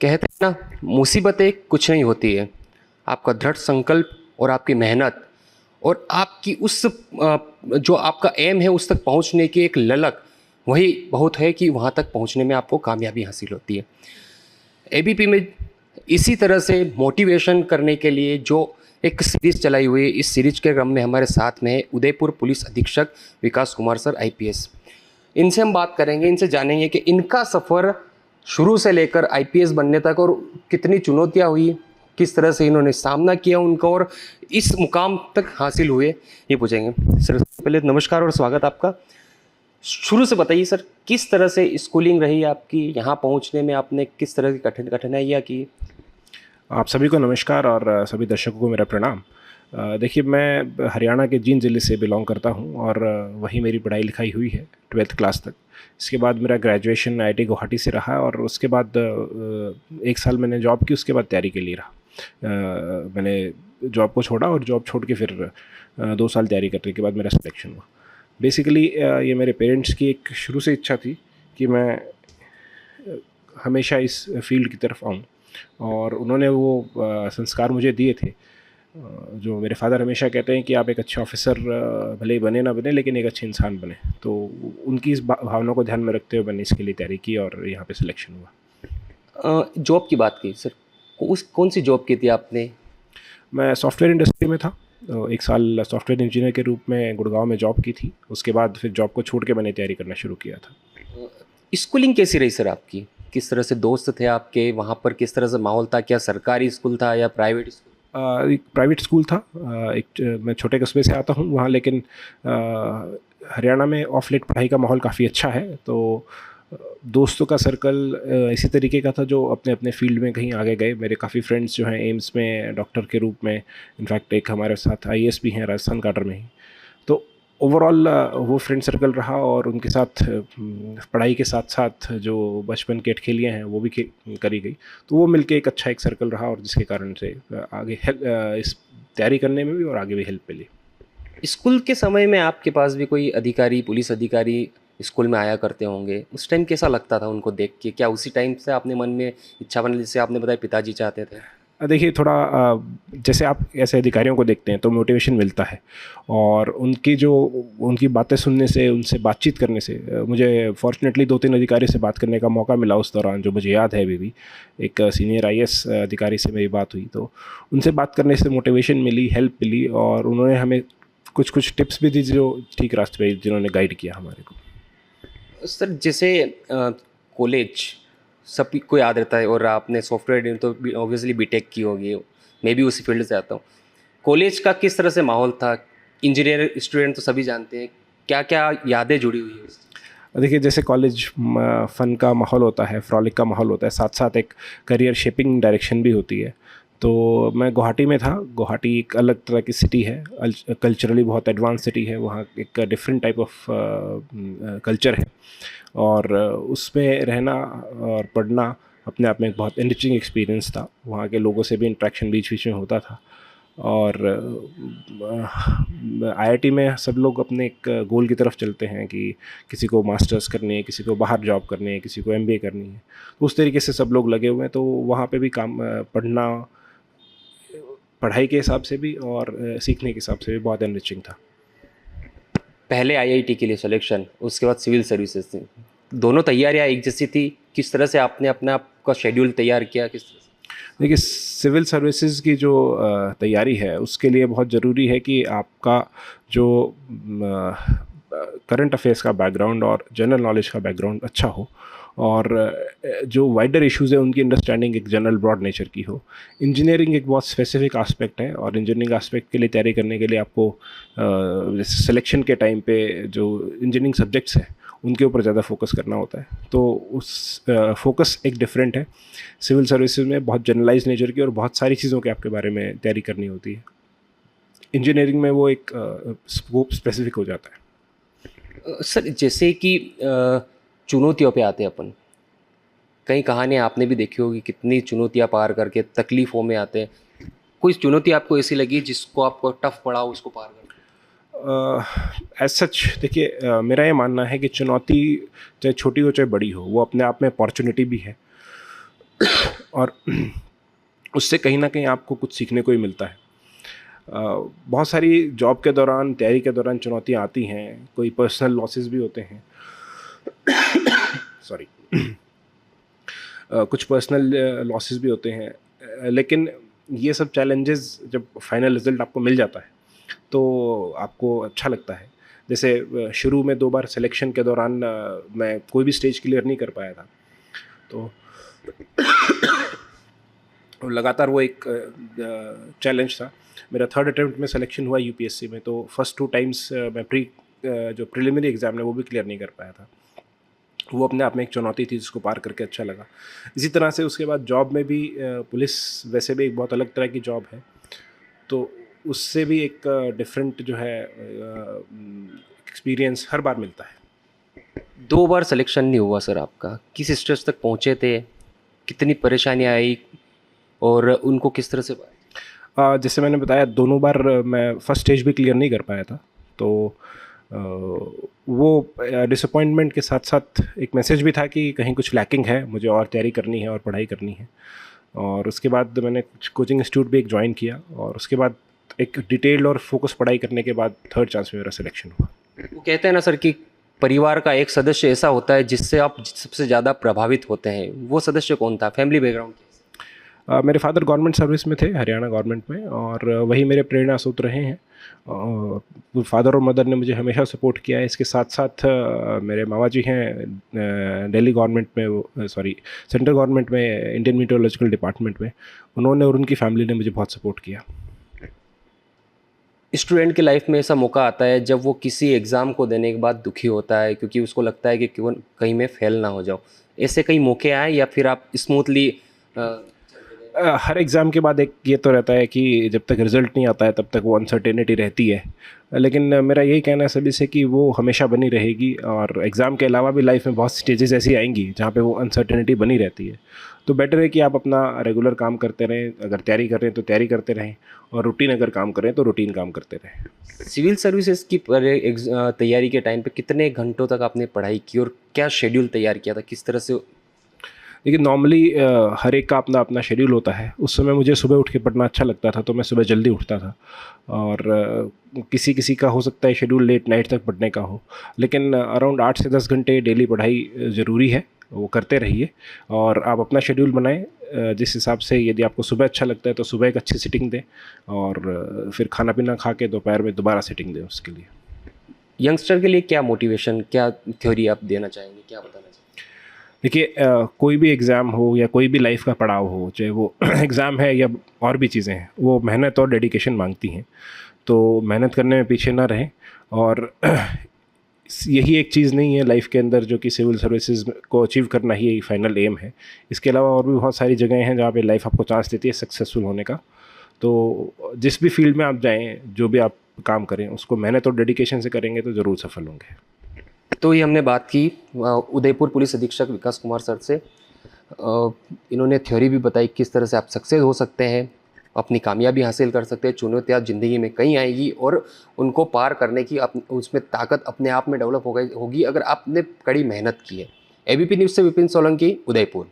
कहते हैं ना, मुसीबतें कुछ नहीं होती है। आपका दृढ़ संकल्प और आपकी मेहनत और आपकी जो आपका एम है उस तक पहुंचने की एक ललक, वही बहुत है कि वहां तक पहुंचने में आपको कामयाबी हासिल होती है। एबीपी में इसी तरह से मोटिवेशन करने के लिए जो एक सीरीज़ चलाई हुई है, इस सीरीज के क्रम में हमारे साथ में है उदयपुर पुलिस अधीक्षक विकास कुमार सर, आईपीएस। इनसे हम बात करेंगे, इनसे जानेंगे कि इनका सफ़र शुरू से लेकर आईपीएस बनने तक और कितनी चुनौतियां हुई, किस तरह से इन्होंने सामना किया उनका और इस मुकाम तक हासिल हुए, ये पूछेंगे। सर पहले नमस्कार और स्वागत आपका। शुरू से बताइए सर, किस तरह से स्कूलिंग रही आपकी, यहाँ पहुँचने में आपने किस तरह की कठिनाइयाँ की? आप सभी को नमस्कार और सभी दर्शकों को मेरा प्रणाम। देखिए, मैं हरियाणा के जींद ज़िले से बिलोंग करता हूं और वहीं मेरी पढ़ाई लिखाई हुई है 12th क्लास तक। इसके बाद मेरा ग्रेजुएशन आईआईटी गुवाहाटी से रहा और उसके बाद 1 साल मैंने जॉब की, उसके बाद तैयारी के लिए रहा। मैंने जॉब को छोड़ा और जॉब छोड़ के फिर 2 साल तैयारी करने के बाद मेरा सिलेक्शन हुआ। बेसिकली ये मेरे पेरेंट्स की एक शुरू से इच्छा थी कि मैं हमेशा इस फील्ड की तरफ आऊँ और उन्होंने वो संस्कार मुझे दिए थे। जो मेरे फादर हमेशा कहते हैं कि आप एक अच्छे ऑफिसर भले ही बने ना बने, लेकिन एक अच्छे इंसान बने। तो उनकी इस भावना को ध्यान में रखते हुए मैंने इसके लिए तैयारी की और यहाँ पे सिलेक्शन हुआ। जॉब की बात की सर, कौन सी जॉब की थी आपने? मैं सॉफ्टवेयर इंडस्ट्री में था। 1 साल सॉफ्टवेयर इंजीनियर के रूप में गुड़गांव में जॉब की थी। उसके बाद फिर जॉब को छोड़ के मैंने तैयारी करना शुरू किया था। स्कूलिंग कैसी रही सर आपकी? किस तरह से दोस्त थे आपके वहाँ पर, किस तरह से माहौल था? क्या सरकारी स्कूल था या प्राइवेट स्कूल? एक प्राइवेट स्कूल था। मैं छोटे कस्बे से आता हूँ वहाँ, लेकिन हरियाणा में ऑफ लेट पढ़ाई का माहौल काफ़ी अच्छा है। तो दोस्तों का सर्कल इसी तरीके का था जो अपने अपने फील्ड में कहीं आगे गए। मेरे काफ़ी फ्रेंड्स जो हैं एम्स में डॉक्टर के रूप में, इनफैक्ट एक हमारे साथ आईएएस भी हैं राजस्थान काडर में ही। तो ओवरऑल वो फ्रेंड सर्कल रहा और उनके साथ पढ़ाई के साथ साथ जो बचपन के अटखेलियाँ हैं वो भी करी गई। तो वो मिलके एक अच्छा एक सर्कल रहा और जिसके कारण से आगे इस तैयारी करने में भी और आगे भी हेल्प मिली। स्कूल के समय में आपके पास भी कोई अधिकारी, पुलिस अधिकारी स्कूल में आया करते होंगे, उस टाइम कैसा लगता था उनको देख के? क्या उसी टाइम से आपने मन में इच्छा बनी, जैसे आपने बताया पिताजी चाहते थे? देखिए, थोड़ा जैसे आप ऐसे अधिकारियों को देखते हैं तो मोटिवेशन मिलता है और उनकी बातें सुनने से, उनसे बातचीत करने से मुझे फॉर्चुनेटली 2-3 अधिकारी से बात करने का मौका मिला उस दौरान, जो मुझे याद है अभी भी। एक सीनियर आईएएस अधिकारी से मेरी बात हुई तो उनसे बात करने से मोटिवेशन मिली, हेल्प मिली और उन्होंने हमें कुछ कुछ टिप्स भी दी जो ठीक रास्ते पे जिन्होंने गाइड किया हमारे को। सर जैसे कॉलेज सभी को याद रहता है और आपने सॉफ्टवेयर तो ऑब्वियसली बीटेक की होगी, मैं भी उसी फील्ड से आता हूँ। कॉलेज का किस तरह से माहौल था? इंजीनियर स्टूडेंट तो सभी जानते हैं, क्या क्या यादें जुड़ी हुई है उससे? देखिए, जैसे कॉलेज फ़न का माहौल होता है, फ्रॉलिक का माहौल होता है, साथ साथ एक करियर शेपिंग डायरेक्शन भी होती है। तो मैं गुवाहाटी में था। गुवाहाटी एक अलग तरह की सिटी है, कल्चरली बहुत एडवांस सिटी है। वहाँ एक डिफरेंट टाइप ऑफ कल्चर है और उसमें रहना और पढ़ना अपने आप में एक बहुत एनरिचिंग एक्सपीरियंस था। वहाँ के लोगों से भी इंटरेक्शन बीच बीच में होता था और आईआईटी में सब लोग अपने एक गोल की तरफ चलते हैं कि किसी को मास्टर्स करनी है, किसी को बाहर जॉब करनी है, किसी को एमबीए करनी है। तो उस तरीके से सब लोग लगे हुए हैं। तो वहाँ पे भी काम पढ़ना, पढ़ाई के हिसाब से भी और सीखने के हिसाब से भी बहुत एनरिचिंग था। पहले आईआईटी के लिए सिलेक्शन, उसके बाद सिविल सर्विसेज थी, दोनों तैयारियां एक जैसी थी? किस तरह से आपने अपना आपका शेड्यूल तैयार किया, किस तरह से? देखिए, सिविल सर्विसेज की जो तैयारी है उसके लिए बहुत ज़रूरी है कि आपका जो करंट अफेयर्स का बैकग्राउंड और जनरल नॉलेज का बैकग्राउंड अच्छा हो और जो वाइडर इश्यूज़ है उनकी अंडरस्टैंडिंग एक जनरल ब्रॉड नेचर की हो। इंजीनियरिंग एक बहुत स्पेसिफिक आस्पेक्ट है और इंजीनियरिंग आस्पेक्ट के लिए तैयारी करने के लिए आपको सिलेक्शन के टाइम पे जो इंजीनियरिंग सब्जेक्ट्स हैं उनके ऊपर ज़्यादा फोकस करना होता है। तो उस फोकस एक डिफरेंट है। सिविल सर्विसेज में बहुत जनरलाइज नेचर की और बहुत सारी चीज़ों के आपके बारे में तैयारी करनी होती है। इंजीनियरिंग में वो एक स्कोप स्पेसिफिक हो जाता है। सर जैसे कि चुनौतियों पे आते हैं अपन, कई कहानियाँ आपने भी देखी होगी, कितनी चुनौतियाँ पार करके तकलीफ़ों में आते हैं। कोई चुनौती आपको ऐसी लगी जिसको आपको टफ पड़ा हो उसको पार करना? एज सच देखिए, मेरा ये मानना है कि चुनौती चाहे छोटी हो चाहे बड़ी हो, वो अपने आप में अपॉर्चुनिटी भी है। और उससे कहीं ना कहीं आपको कुछ सीखने को ही मिलता है। बहुत सारी जॉब के दौरान, तैयारी के दौरान चुनौतियाँ आती हैं, कोई पर्सनल लॉसेस भी होते हैं, सॉरी कुछ पर्सनल लॉसेस भी होते हैं, लेकिन ये सब चैलेंजेस जब फाइनल रिजल्ट आपको मिल जाता है तो आपको अच्छा लगता है। जैसे शुरू में 2 बार सिलेक्शन के दौरान मैं कोई भी स्टेज क्लियर नहीं कर पाया था, तो लगातार वो एक चैलेंज था। मेरा 3rd अटेम्प्ट में सिलेक्शन हुआ यूपीएससी में, तो फर्स्ट 2 टाइम्स मैं जो प्रिलिमिनरी एग्ज़ाम है वो भी क्लियर नहीं कर पाया था। वो अपने आप में एक चुनौती थी जिसको पार करके अच्छा लगा। इसी तरह से उसके बाद जॉब में भी पुलिस वैसे भी एक बहुत अलग तरह की जॉब है, तो उससे भी एक डिफरेंट जो है एक्सपीरियंस हर बार मिलता है। 2 बार सिलेक्शन नहीं हुआ सर आपका, किस स्टेज तक पहुँचे थे, कितनी परेशानियाँ आई और उनको किस तरह से? जैसे मैंने बताया, दोनों बार मैं फर्स्ट स्टेज भी क्लियर नहीं कर पाया था, तो वो डिसअपॉइंटमेंट के साथ साथ एक मैसेज भी था कि कहीं कुछ लैकिंग है, मुझे और तैयारी करनी है और पढ़ाई करनी है। और उसके बाद मैंने कुछ कोचिंग इंस्टीट्यूट भी एक ज्वाइन किया, और उसके बाद एक डिटेल्ड और फोकस पढ़ाई करने के बाद 3rd चांस में मेरा सिलेक्शन हुआ। वो कहते हैं ना सर कि परिवार का एक सदस्य ऐसा होता है जिससे आप सबसे ज़्यादा प्रभावित होते हैं, वो सदस्य कौन था? Family background? मेरे फादर गवर्नमेंट सर्विस में थे, हरियाणा गवर्नमेंट में, और वही मेरे प्रेरणा स्रोत रहे हैं। फादर और मदर ने मुझे हमेशा सपोर्ट किया है। इसके साथ साथ मेरे मामा जी हैं दिल्ली गवर्नमेंट में, सेंट्रल गवर्नमेंट में, इंडियन मीटरोलॉजिकल डिपार्टमेंट में। उन्होंने और उनकी फैमिली ने मुझे बहुत सपोर्ट किया। स्टूडेंट की लाइफ में ऐसा मौका आता है जब वो किसी एग्ज़ाम को देने के बाद दुखी होता है क्योंकि उसको लगता है कि क्यों कहीं मैं फेल ना हो जाऊँ। ऐसे कई मौके आए या फिर आप स्मूथली? हर एग्ज़ाम के बाद एक ये तो रहता है कि जब तक रिज़ल्ट नहीं आता है तब तक वो अनसर्टेनिटी रहती है, लेकिन मेरा यही कहना है सभी से कि वो हमेशा बनी रहेगी। और एग्ज़ाम के अलावा भी लाइफ में बहुत स्टेजेस ऐसी आएंगी जहाँ पे वो अनसर्टेनिटी बनी रहती है। तो बेटर है कि आप अपना रेगुलर काम करते रहें, अगर तैयारी कर रहे हैं तो तैयारी करते रहें, और रूटीन अगर काम कर रहे हैं तो रूटीन काम करते रहें। सिविल सर्विसेज की तैयारी के टाइम पे कितने घंटों तक आपने पढ़ाई की और क्या शेड्यूल तैयार किया था, किस तरह से? देखिए, नॉर्मली हर एक का अपना अपना शेड्यूल होता है। उस समय मुझे सुबह उठ के पढ़ना अच्छा लगता था, तो मैं सुबह जल्दी उठता था, और किसी किसी का हो सकता है शेड्यूल लेट नाइट तक पढ़ने का हो, लेकिन अराउंड 8 से 10 घंटे डेली पढ़ाई ज़रूरी है, वो करते रहिए। और आप अपना शेड्यूल बनाएं जिस हिसाब से, यदि आपको सुबह अच्छा लगता है तो सुबह एक अच्छी सिटिंग दें, और फिर खाना पीना खा के दोपहर में दोबारा सिटिंग दें उसके लिए। यंगस्टर के लिए क्या मोटिवेशन, क्या थ्योरी आप देना चाहेंगे, क्या बताना चाहेंगे? देखिए, कोई भी एग्ज़ाम हो या कोई भी लाइफ का पड़ाव हो, चाहे वो एग्ज़ाम है या और भी चीज़ें हैं, वो मेहनत और डेडिकेशन मांगती हैं। तो मेहनत करने में पीछे ना रहें, और यही एक चीज़ नहीं है लाइफ के अंदर जो कि सिविल सर्विसेज को अचीव करना ही फाइनल एम है। इसके अलावा और भी बहुत सारी जगहें हैं जहाँ पे लाइफ आपको चांस देती है सक्सेसफुल होने का। तो जिस भी फील्ड में आप जाएँ, जो भी आप काम करें, उसको मेहनत और डेडिकेशन से करेंगे तो ज़रूर सफल होंगे। तो ये हमने बात की उदयपुर पुलिस अधीक्षक विकास कुमार सर से। इन्होंने थ्योरी भी बताई किस तरह से आप सक्सेस हो सकते हैं, अपनी कामयाबी हासिल कर सकते हैं। चुनौतियाँ ज़िंदगी में कई आएगी और उनको पार करने की उसमें ताकत अपने आप में डेवलप होगी अगर आपने कड़ी मेहनत की है। एबीपी न्यूज़ से विपिन सोलंकी, उदयपुर।